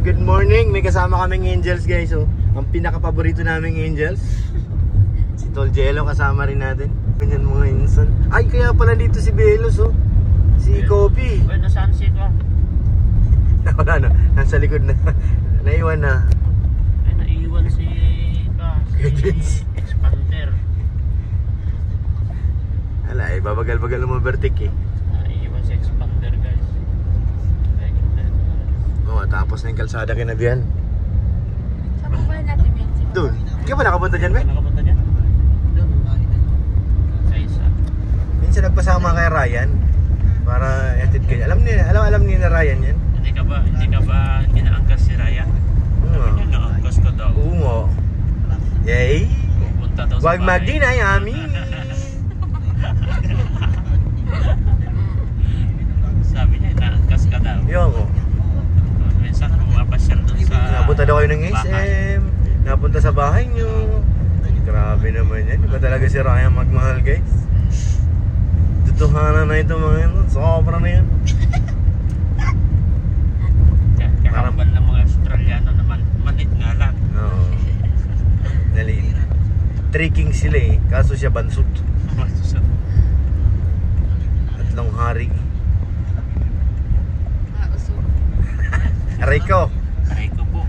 good morning. May kasama kaming angels guys, oh. Ang pinaka-paborito naming angels. Si Tol Jello kasama rin natin. Ganyan mga insan. Ay, kaya pala dito si Belos, oh. Si Kopi. Uy, nasaan si ka? Wala na, nasa likod na. Naiwan na. Ay, naiwan si ka. Si Expander. Wala, eh, babagal-bagal mo vertic eh. Naiwan si Expander guys. Oo, tapos na yung kalsada kinabihan. Saan ba natin yan? Doon. Kaya ba nakapunta dyan, be? Nakapunta dyan? Sa isa. Minsan nagpasama kay Ryan para etid kayo. Alam niya na Ryan yan. Hindi ka ba ginaangkas si Ryan? Oo. Naangkas ko daw. Oo nga. Yay! Pupunta daw sa Wag bahay. mag-deny, Ami! Sabi niya, naangkas ka daw. Yung Minsan pumapasyal doon sa napunta daw kayo ng bahay. SM. Napunta sa bahay nyo. Grabe naman yan. Iba talaga si Ryan magmahal, guys. Tutuhanan na ito mga yan. Sobra na yan. Kakambal ng mga Australiano naman, manit nga lang. Oo. Dali. Tricking sila eh. Kaso siya bansut. Tatlong hari. Uso. Aray ko. Aray ko po.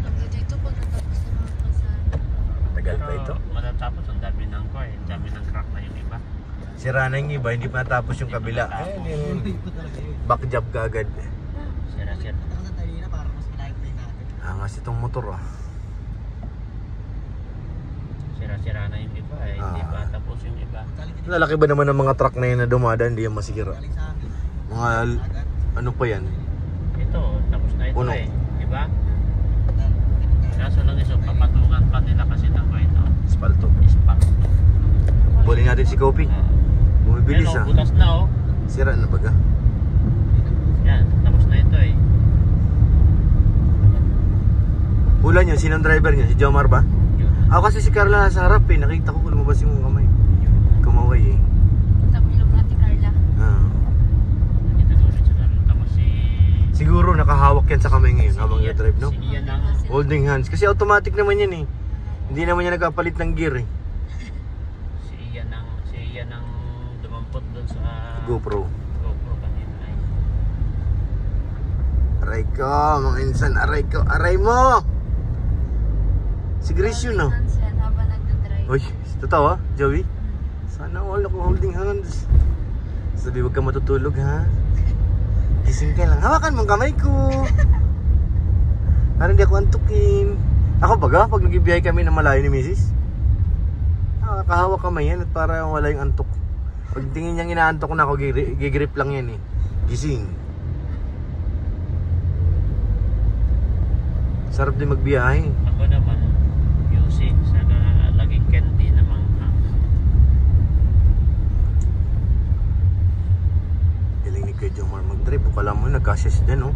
Hanggang dito pag natapos na mga pasada. Tagal pa ito. Matatapos, ang dami ng ko eh. Ang dami ng crack na yung iba. Sira na yung iba. Hindi pa natapos yung kabila. Back job ka agad. Sira-sira. Angas itong motor ah. Sira-sira na yung iba eh. Hindi pa tapos yung iba. Lalaki ba naman ng mga truck na yun na dumadaan, hindi yan masira. Mga ano pa yan? Ito, tapos na ito Uno. eh. Diba? Kaso lang iso, papatungan pa nila kasi ng ito. Espalto. Ispak. Buli natin si Kopi. Bumibilis Yan ah. o, butas na o. Sira na baga. Yan, tapos na ito eh. Hula nyo, sinong driver nyo? Si Jomar ba? Yun. Ako kasi si Carla sa harap eh. Nakita ko lumabas yung kamay. Kumaway eh. Tapilong natin Carla. Ah. Dito doon rin siya. Tapos si... Siguro nakahawak yan sa kamay ngayon habang nag-drive, no? Si Ian ang... Holding hands. Kasi automatic naman yan eh. Hindi naman niya nagkapalit ng gear eh. Si Ian ang dumampot doon sa... GoPro. GoPro kanina eh. Aray ko, mga insan. Aray ko. Aray mo! Si Grace yun, no? Hansen habang nagdadrive. Uy, totoo ah, Joey? Sana all ako holding hands. Sabi, huwag ka matutulog ha. Gising ka lang. Hawakan mo ang kamay ko. Para hindi ako antukin. Ako baga, pag nag-ibiyahe kami na malayo ni Mrs. Nakakahawak kamay yan at para wala yung antok. Pag tingin niyang inaantok na ako, gigrip lang yan eh. Gising. Sarap din magbiyahe. Ako naman, music sa laging candy namang Galing ni Kuya Jomar mag-drive. Bukala mo, nagkasya siya dyan, oh.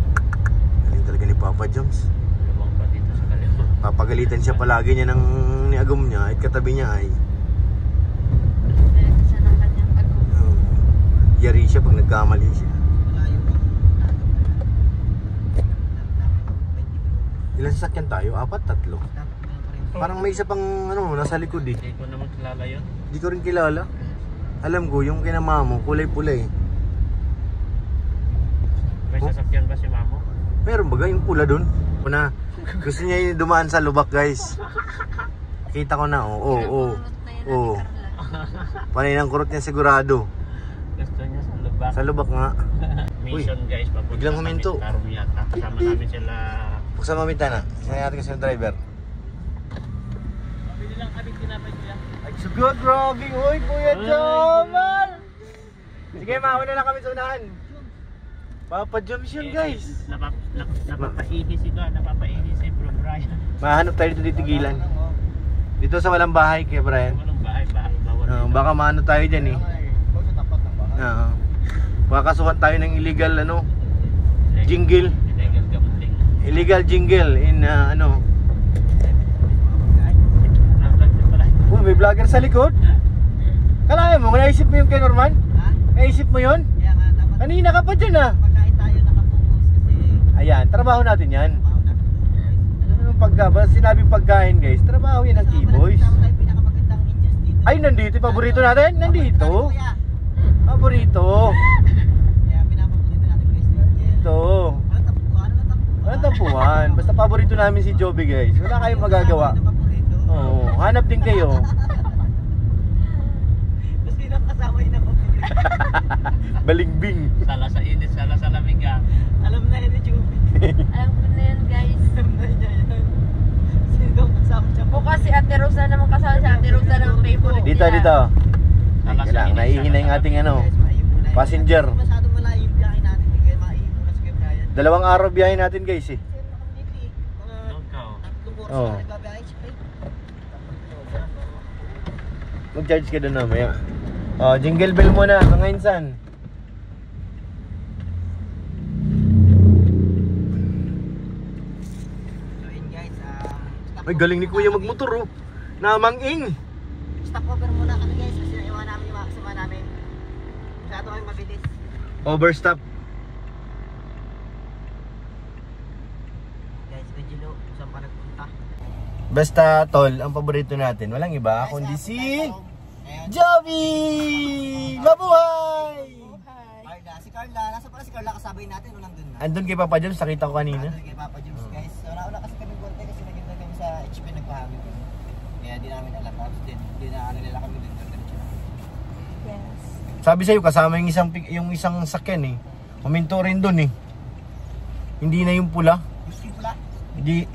Galing talaga ni Papa Joms. lumang pa dito sa kaliwa. Papagalitan siya palagi niya ng niagom niya at katabi niya ay Dahil siya ng kanyang agong. yari siya pag nagkamali siya. Ilan sasakyan tayo? 4, 3. Parang may isa pang ano, nasa likod eh. Hindi ko naman kilala yun. Hindi ko rin kilala. Alam ko, yung kinama mo, kulay-pula eh. May sasakyan ba si Mamo? Meron baga yung pula dun? Una, gusto niya yung dumaan sa lubak guys. Kita ko na, oo. Oo. Panay ng kurot niya sigurado. Gusto niya sa lubak. Sa lubak nga. Mission guys, papunta biglang sa huminto. Karum yata. Kasama namin sila. Buksan mo ang bintana. Sinayin natin kasi yung driver. Pabili lang kami tinapay niya. Ay, sugod, grabe. Uy, Kuya Jomar! Sige, mauna na kami sa unahan. Papa Joms yun, guys. Napapainis ito, napapainis si Bro Brian. Mahanap tayo dito titigilan. Dito sa walang bahay kay Brian. Walang bahay, bawal dito. Baka maano tayo dyan eh. Baka kasuhan tayo ng illegal ano, jingle. Illegal gambling. Illegal jingle in ano. Nag-vlog din pala. Oh, may vlogger sa likod. Kalahin mo, naisip mo yung kay Norman? Ha? Naisip mo yun? Kaya nga, dapat Kanina ka pa dyan ah. pagkain tayo nakapokus kasi Ayan, trabaho natin yan. trabaho natin guys. Ano ba sinabing pagkain guys? Trabaho yan ng T-Boys. Kasama tayo pinakamagandang angels dito. Ay, nandito yung paborito natin? Nandito. Kuya. Paborito. Kaya pinapaborito natin guys. Ito. Walang tampuhan, walang tampuhan. Walang tampuhan. Basta paborito namin si Joby guys. Wala kayong magagawa. Oo, hanap din kayo. Tapos pinapasama yun ako. Baligbing. Sala sa init, sala sa lamig ah. Alam na yun ni Chubby. Alam ko na yan, guys. Alam na niya yan. Sino daw kasama siya? Bukas si Ate Rosa naman kasama si Ate Rosa ng favorite Dito, nila. dito. Ay, Sala sa kailangan. init, Naiihina sala yung sa ating lamig. ano. Guys, maiimo na yun. Passenger. Kasi masyadong malayo yung biyahe natin. Hindi kaya maiimo na si Kuya Brian. 2 araw biyahe natin guys eh. Kasi nakamiti. Mga Ikaw. 3 oras Oo. na nagbabiyahe siya. Mag-charge ka doon mamaya. Oh, jingle bell muna, mga insan. So yun guys, Ay, galing ni Kuya magmotor oh. Namang-ing. Stop over muna kami guys kasi naiwan namin yung mga kasama namin. Masyado kami mabilis. Overstop. Guys, medyo low. Saan pa nagpunta? Basta tol, ang paborito natin, walang iba kundi si Joby! Mabuhay! Carla, si Carla, nasa pala si Carla kasabay natin o nandun na? Andun kay Papa Jones, nakita ko kanina. Nandun kay Papa Jules guys. So nauna kasi kami konti kasi naging kami sa HP nagpahangin kami. Kaya di namin alam. Tapos di na ano nila kami din. Yes. Sabi sa'yo, kasama yung isang sakyan eh. Huminto rin dun eh. Hindi na yung pula. Gusto pula? Hindi.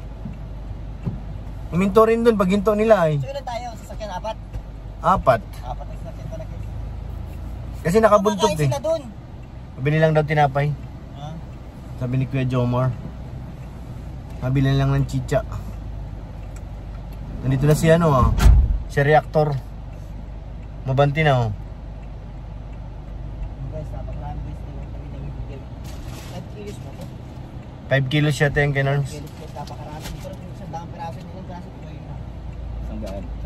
Huminto rin dun pag hinto nila eh. So ilan tayo? Sasakyan 4? 4. 4 na sasakyan pala guys. Kasi nakabuntot Kumakain eh. sila dun. Mabili lang daw tinapay. Ha? Sabi ni Kuya Jomar. Mabili lang ng chicha. Nandito na si ano ah. Si Reactor. Mabanti na oh. Guys, napakarami guys na yung kami nangibigay. 5 kilos mo po. 5 kilos siya tayong kay Norms. Kilos guys, napakarami. Pero yung 100 peraso, ilang peraso po yun na?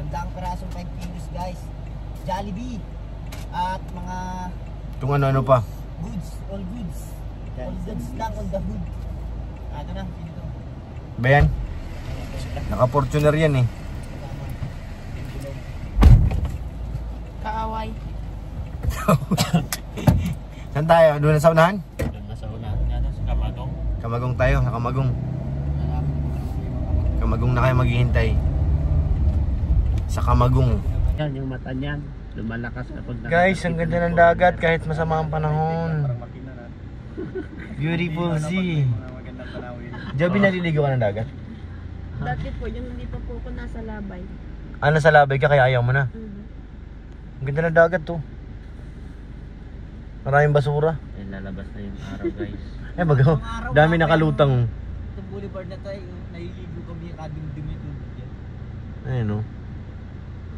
100 peraso, 5 kilos guys. Jollibee. At mga Itong ano pa. goods, all goods. All goods lang on the hood. Ano na, sino to? Ba yan? Naka-Fortuner yan eh. Kaaway. Saan tayo? Doon na sa unahan? Doon na sa unahan nga sa Kamagong. Kamagong tayo, sa Kamagong. Kamagong na kayo maghihintay. Sa Kamagong. Yan yung mata niyan. Lumalakas kapag Guys, ang ganda ng dagat kahit masama ang panahon. Beautiful sea. Joby, naliligo ka ng dagat? Dati po, yung hindi pa po ako nasa labay. Ah, nasa labay ka kaya ayaw mo na? Ang ganda ng dagat to. Maraming basura. Ay, lalabas na yung araw guys. Eh, bago. Dami nakalutang. Itong boulevard na to, yung naliligo kami, kadimdim ito. Ayun oh.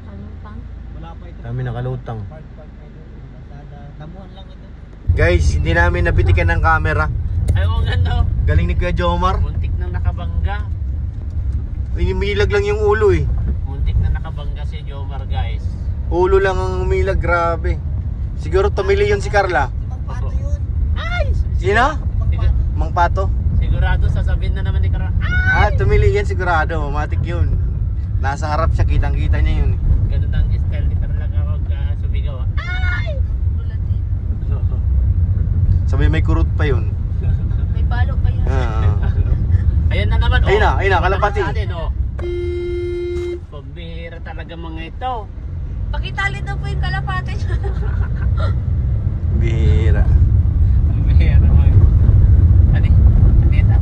Kalutang. Wala pa ito. Dami nakalutang. Park na ito. Lazada. Tamuhan lang ito. Guys, hindi namin napitikan ng camera. Ay, oo nga no. Galing ni Kuya Jomar. Muntik na nakabangga. Umilag lang yung ulo eh. Muntik na nakabangga si Jomar guys. Ulo lang ang umilag, grabe. Siguro tumili yun si Carla. Ibang pato yun. Ay! Sino? Sigur- Mang Pato. sigurado sasabihin na naman ni Kara. Ah, tumili yan sigurado. Matik yun. Nasa harap siya, kitang-kita niya yun. Ganun ang style ni Kara lang kapag sumigaw. Bulatin. Sabi may kurot pa yun. May palo pa yun. Ayan na naman. Ayun na, ayun na, kalapati. Pambihira talaga mga ito. Pakitali daw po yung kalapate niya. Bihira. Pambihira mga. Ano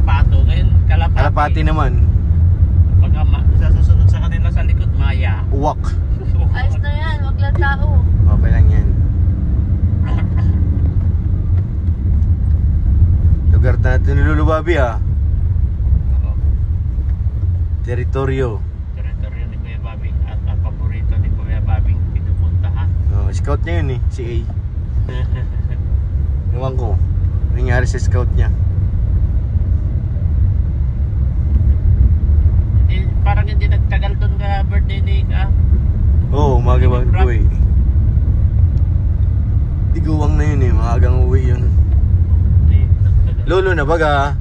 pato ngayon kalapati. Kalapati naman. Pagka sasusunod sa kanila sa likod maya. Uwak. Ayos na yan, wag lang tao. Okay lang yan. Lugar natin nilulubabi ah. Teritoryo. Teritoryo ni Kuya Bobby at ang paborito ni Kuya Bobby pinupuntahan. Oh, scout niya yun eh, si A. Ewan ko. Ano nangyari sa scout niya? Parang hindi nagtagal doon ka birthday ni Ka. Oo, umaga ba ko eh. Maagang uwi yun. Hindi, nagtagal. Lolo na baga.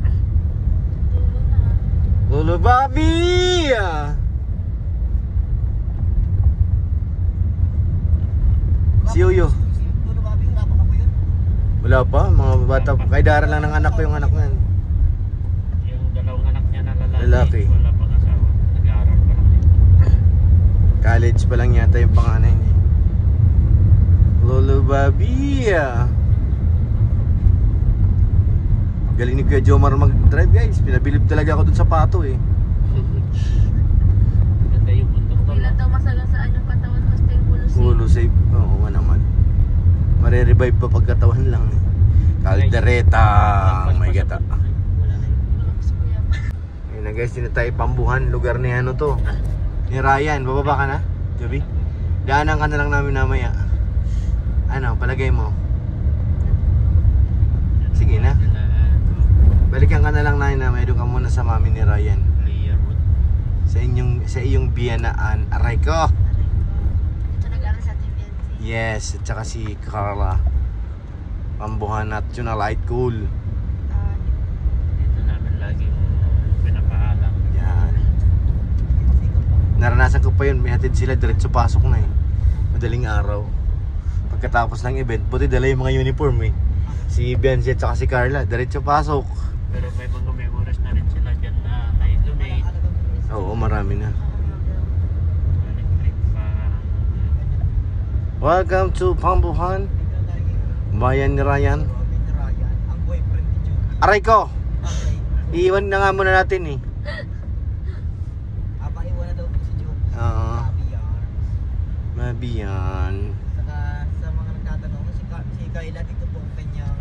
Tulo na. Lolo Bobby! Si Yoyo. Si Lolo Bobby, wala pa ka po yun? Wala pa, mga bata. Kay Dara lang ng anak ko yung anak niyan. Yung dalawang anak niya na lalaki. Lalaki. Wala pang asawa. Nag-aaral pa lang. College pa lang yata yung panganay niya. Lolo Bobby! Galing ni Kuya Jomar mag-drive guys. Pinabilib talaga ako dun sa pato eh. Ganda yung bundok to. Kailan daw masagasaan yung katawan basta yung pulo safe. Full safe. Oo nga naman. Mare-revive pa pagkatawan lang eh. Caldereta. Oh my God. Wala na yun. Relax, kuya. Ayun na guys, dito tayo Pambuhan. Lugar ni ano to? Ni Ryan. Bababa ka na? Joby? Daanan ka na lang namin namaya. Ano, palagay mo? Sige na. Balikan ka na lang namin namaya. Doon ka muna sa mami ni Ryan. Clearwood. Sa iyong biyanaan. Aray ko! Ito nag-aaral sa TVNC. Yes, at saka si Carla. Pambuhan National Light Cool. Dito namin laging pinapaalam. Yan. Naranasan ko pa yun, may hatid sila, diretso pasok na eh. Madaling araw. Pagkatapos ng event, buti dala yung mga uniform eh. Si Biancy at saka si Carla, diretso pasok. Pero may mga memories na rin sila dyan na na-donate. Oo, marami na. Electric pa. Welcome to Pambuhan, bayan ni Ryan. Robin ni Ryan, ang boyfriend ni Joby. Aray ko! Okay. Iiwan na nga muna natin eh. Iwan na daw po si Joby. Oo. Sabi yan. Mabiyan. Saka sa mga nagtatanong, si Kayla dito po ang kanyang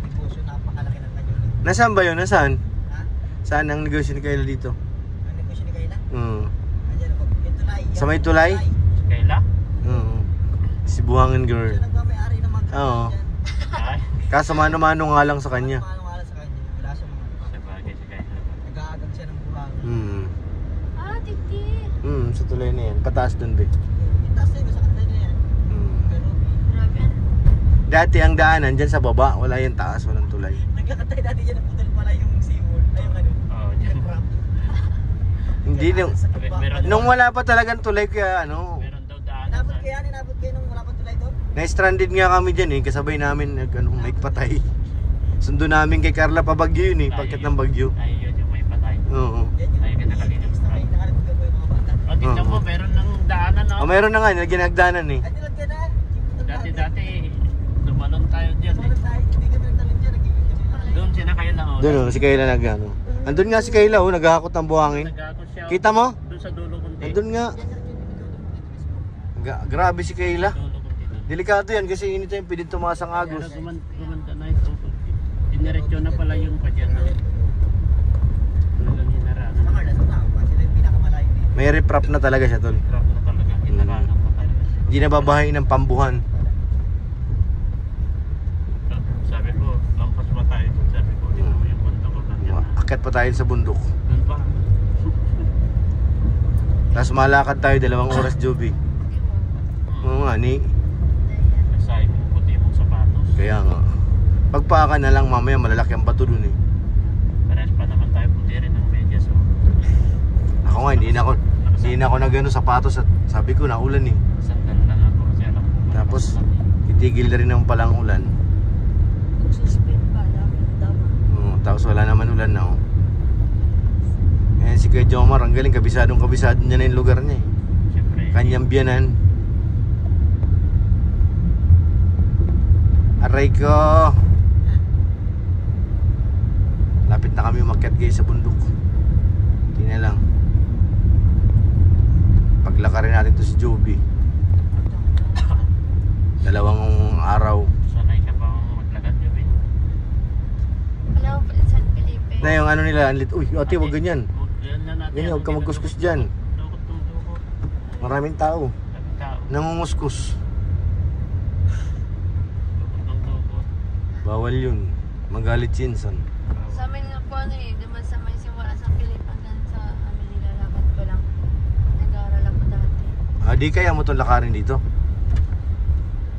negosyo, napakalaki ng kanyang negosyo. Nasaan ba yun? Nasaan? Ha? Saan ang negosyo ni Kayla dito? Ang negosyo ni Kayla? Hmm. Ayan, yung tulay. Sa may tulay? Kayla? Oo. Si Buhangin girl. Siya nagmamayari ng mga Oo. Ay. Kaso mano-mano nga lang sa kanya. Paano sa kanya? Wala siya mga Sabagay si Kayla. nag-aagad siya ng buhangin. Ah, titi. Sa tulay na yan. Pataas dun, be. Yung taas na yun, sa kanila na yan. Kay Ruby. Grabe. Dati ang daanan dyan sa baba. Wala yung taas, walang tulay. Naglakad tayo dati dyan, naputol pala yung seawall. Ay, yung ano. Oo, dyan. Yung ramp. Hindi nung... Sa iba. Meron- Nung wala pa talagang tulay kaya ano... Meron daw daanan Inabot sa... kayo yan, inabot kayo nung wala pa tulay doon. Na-stranded nga kami dyan eh. Kasabay namin may patay. Sundo namin kay Carla pa Bagyo yun eh. Pagkat ng Bagyo. Ay, yun yung may patay. Oo. Yan yung Ay, kinakalimutan. nakalimutan ko yung mga bata. O, tignan mo, meron ng daanan, no? Mayroon na nga. Ginagdanan eh. Ay, nilagyan na. Dati, tumalon tayo dyan eh. Sumunod tayo, hindi kami nagtalon dyan. Nagkikita kami lang. Doon sina Kayla, oh. Doon si Kayla nag-ano. Andun nga si Kayla oh. Naghahakot ng buhangin. Nagkakot siya. Kita mo? Doon sa dulo kunti. Andun nga. Grabe si Kayla. Dulo kunti doon. Delikado yan kasi anytime pwede tumaas ang agos. Pero gumanda na ito. Diniretso na pala yung padyan na. Talagang hinaranan. Sa Carla, saan ako? Sila yung pinakamalayo dito. May riprap na talaga siya tol. Crap na talaga. Hinaranan pa talaga. Hindi na babahain ng Pambuhan. Sabi ko, lampas pa tayo. Sabi ko, tingnan mo yung bundok ko nandiyan na. Akyat pa tayo sa bundok. Doon pa. Tapos malakad tayo 2 oras, Joby. Oo nga, Nasayang yung puti mong sapatos. Kaya nga. Pagpaka na lang mamaya malalaki ang bato dun eh. Parehas pa naman tayo puti rin ng medyas. Oh. Ako nga, hindi na ako nagano sapatos at sabi ko naulan eh. Sandal lang ako kasi alam ko. Tapos, titigil na rin naman pala ang ulan. Suspend pa lang. Tapos wala naman ulan na oh. Ayan si Kuya Jomar, ang galing, kabisado niya na yung lugar niya eh. Siyempre. Kanyang biyanan. Aray ko. Lapit na kami umakyat guys sa bundok. Hindi na lang. Paglakarin natin to si Joby. 2 araw. Sanay ka bang maglakad yun eh? Alam mo, San Felipe. Na yung ano nila, anlit. Uy, ate, wag ganyan. Ganyan na natin. Ganyan, huwag ka magkuskus dyan. Dukot. Maraming tao. Daming tao. Nangungus-kus. Dukot. Bawal yun. Magalit si Insan. Sa amin na po ano eh, naman sa may simula sa Felipe hanggang sa amin nilalakad ko lang. Nag-aaral ako dati. Di kaya mo itong lakarin dito.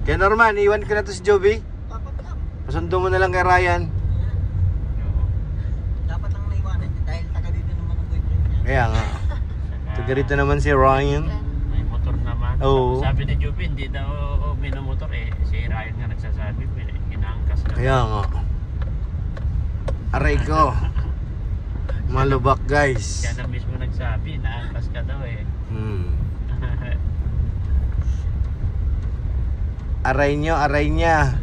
Kaya Norman, iwan ko na to si Joby. Papa pa lang. Pasundo mo na lang kay Ryan. Dapat lang naiwanan niya dahil taga dito naman ang boyfriend niya. Kaya nga. Taga rito naman si Ryan. May motor naman. Oo. Sabi ni Juby, hindi daw minomotor eh. Si Ryan nga nagsasabi, inaangkas na. Kaya nga. Aray ko. Malubak guys. Siya na mismo nagsabi, inaangkas ka daw eh. Aray niya.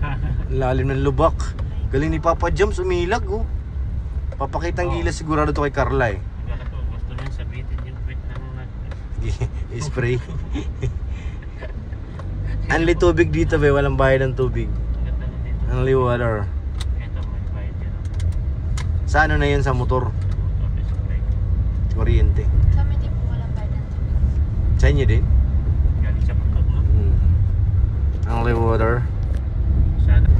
Lalim ng lubak. Galing ni Papa Jams, umilag oh. Papakitang gila sigurado to kay Carla eh. Kala ko, gusto niya sabitin yung quit na Spray. Only tubig dito be, walang bayad ng tubig. Ganda na dito. Only water. Ito, may bayad yan. Sa ano na yun, sa motor? Motor display. Kuryente. Sa amin di po walang bayad ng tubig. Sa inyo din? Galing sa pagkag mo. Only water. Sana.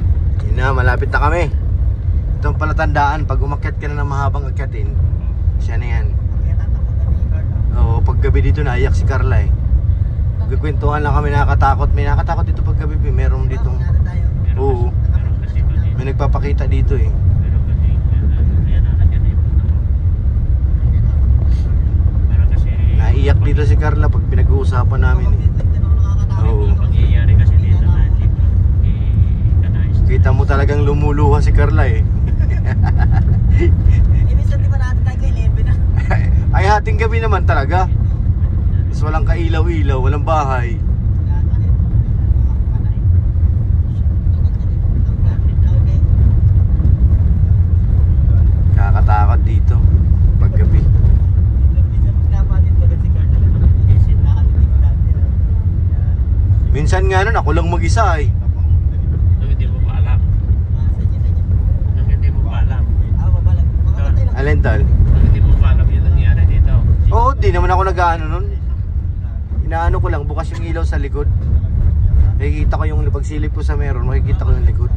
Yun na, malapit na kami. Itong palatandaan, pag umakyat ka na ng mahabang akyatin, siya na yan. Kaya tatakutan ni Carla. Oo, pag gabi dito naiyak si Carla eh. Magkikwentuhan lang kami, nakakatakot. May nakakatakot dito pag gabi, meron ditong... Meron tayo. Oo, Meron kasi may nagpapakita dito eh. Meron kasi, ayan na, nandiyan na yung meron kasi, Naiyak dito si Carla pag pinag-uusapan namin eh. Oo. ang pangyayari kasi dito na hindi kanais. Kita mo talagang lumuluha si Carla eh. Minsan di ba natin tayo kay 11 na? Ay hating gabi naman talaga. Is walang kailaw-ilaw, walang bahay. Kakatakot dito pag gabi. Minsan nga nun, ako lang mag-isa eh. Nung hindi mo pa alam. Nung hindi mo pa alam. Alin tal? Nung hindi mo pa alam yung nangyari dito. Oo, di naman ako nag-ano nun. Inaano ko lang, bukas yung ilaw sa likod. Makikita ko yung pagsilip ko sa meron, makikita ko yung likod.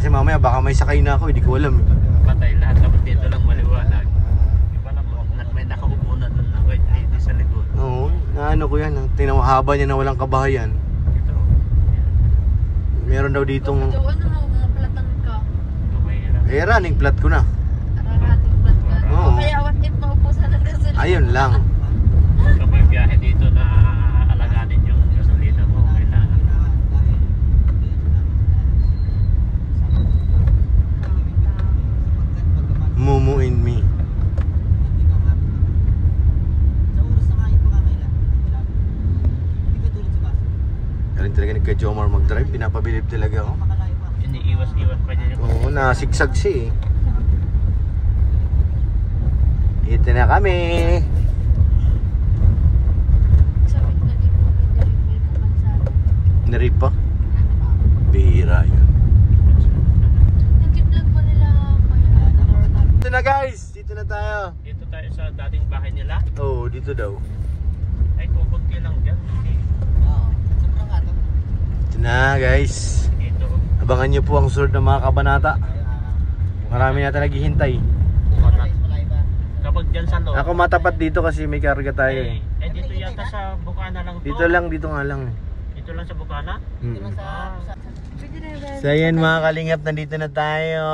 Kasi mamaya baka may sakay na ako, hindi ko alam eh. Patay lahat. Tapos dito lang maliwanag. Iba na mo, may nakaupo na doon na white lady sa likod. Oo, naano ko yan. Tingnan mo, haba niya na walang kabahayan. Ito. Meron daw ditong... Doon mo, maplatan ka. Mahirap. Eh, running flat ko na. Ararating plat ka. Oo. O kaya what if maupusan ng gasolina? Ayun lang. Kung may biyahe dito na alaganin yung gasolina mo, kailangan. Mumu in me. Galing talaga ni Kuya Jomar mag-drive. Pinapabilib talaga ako. Iniiwas-iwas pa niya yung Oo, nasigsag siya eh. Ito na kami. Sabi ko na di po piniripil ka man sana. Narip pa? Bihira yun. Nag-vlog pa nila kaya. Dito na guys. Dito na tayo. Dito tayo sa dating bahay nila. Oo, dito daw. Ay, kukunti lang dyan. Ito na guys. Dito. Abangan nyo po ang sunod ng mga kabanata. Marami nata naghihintay. Kapag dyan sa loob. Ako matapat dito kasi may karga tayo eh. Dito yata sa Bukana lang to. Dito nga lang. Dito lang sa Bukana? Pwede na yun. So ayan mga kalingap, nandito na tayo.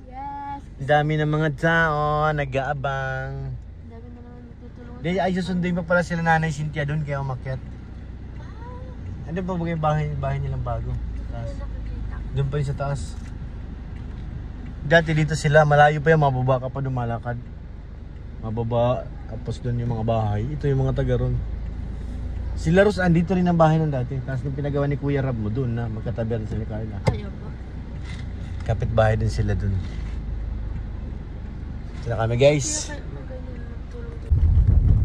Yes. Dami ng mga tao, nag-aabang. Dami na naman natutulungan. Di, ay susunduin pa pala sila Nanay Cynthia doon kaya umakyat. Ano ba bagay bahay nilang bago? Taas. Doon pa yung sa taas. Dati dito sila, malayo pa yan, mababa ka pa dumalakad. Mababa, tapos doon yung mga bahay. Ito yung mga taga ron. Sila Ros, andito rin ang bahay ng dati. Tapos nung pinagawa ni Kuya Rab mo doon na magkatabi rin sila ni Carla. Ayaw po. Kapit bahay din sila doon. Sila kami guys.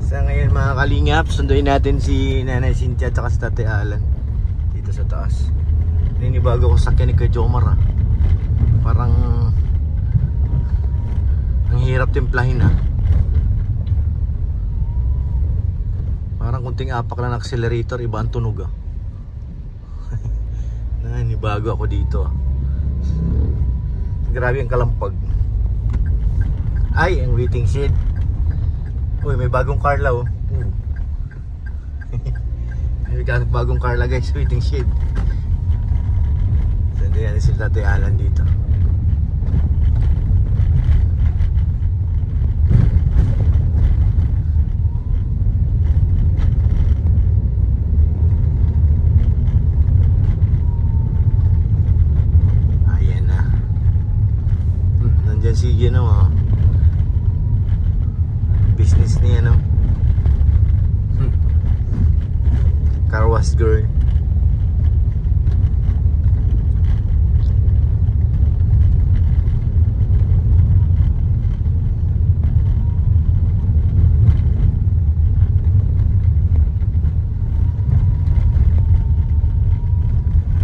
Sa ngayon mga kalingap, sunduin natin si Nanay Cynthia at si Tate Alan dito sa taas. Ninibago ko sakyan ni Kuya Jomar ah. Parang ang hirap timplahin ah. Parang kunting apak lang accelerator, iba ang tunog ah. Ninibago ako dito ah. Grabe ang kalampag. Ay, ang waiting shed. Uy, may bagong Carla oh. May bagong Carla guys, waiting shed. Nandiyan si Tatay Alan dito. Ayan na. Nandiyan si Gino, oh. Business niya, no? Car wash girl.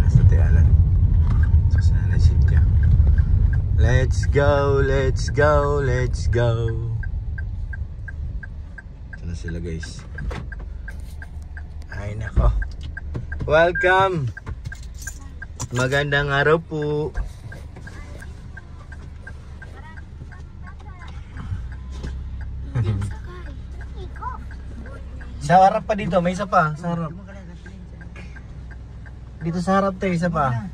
Nasa Tialan. Sa Nanay Cynthia. Let's go, let's go, let's go. Ito na sila, guys. Ay nako. Welcome. Magandang araw po. Sa harap pa dito, may isa pa. Sa harap. Dito sa harap tayo, isa pa.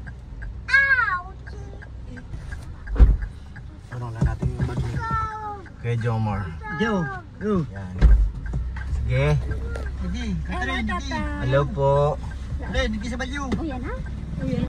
Parang na natin yung bag niya. Kaya Jomar. Yo, yo. Yan. Sige. Hindi, Catherine, hindi. Hello po. Ren, hindi sa balyo. Oh, yan ha?